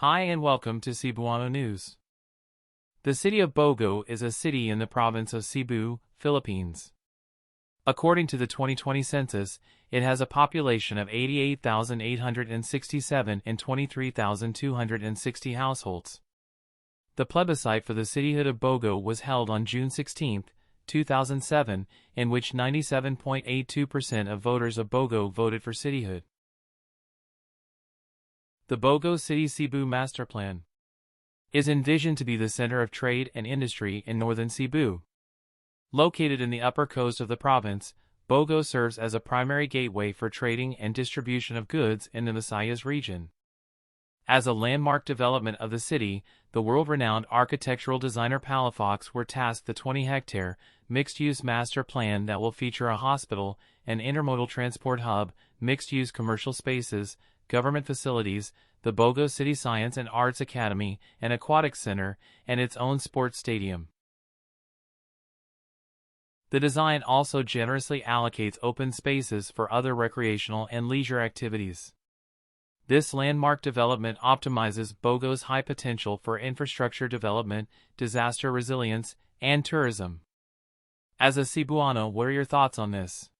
Hi and welcome to Cebuano News. The city of Bogo is a city in the province of Cebu, Philippines. According to the 2020 census, it has a population of 88,867 and 23,260 households. The plebiscite for the cityhood of Bogo was held on June 16, 2007, in which 97.82% of voters of Bogo voted for cityhood. The Bogo City Cebu Masterplan is envisioned to be the center of trade and industry in northern Cebu. Located in the upper coast of the province, Bogo serves as a primary gateway for trading and distribution of goods in the Visayas region. As a landmark development of the city, the world-renowned architectural designer Palafox were tasked the 20-hectare, mixed-use master plan that will feature a hospital, an intermodal transport hub, mixed-use commercial spaces, government facilities, the Bogo City Science and Arts Academy, an aquatic center, and its own sports stadium. The design also generously allocates open spaces for other recreational and leisure activities. This landmark development optimizes Bogo's high potential for infrastructure development, disaster resilience, and tourism. As a Cebuano, what are your thoughts on this?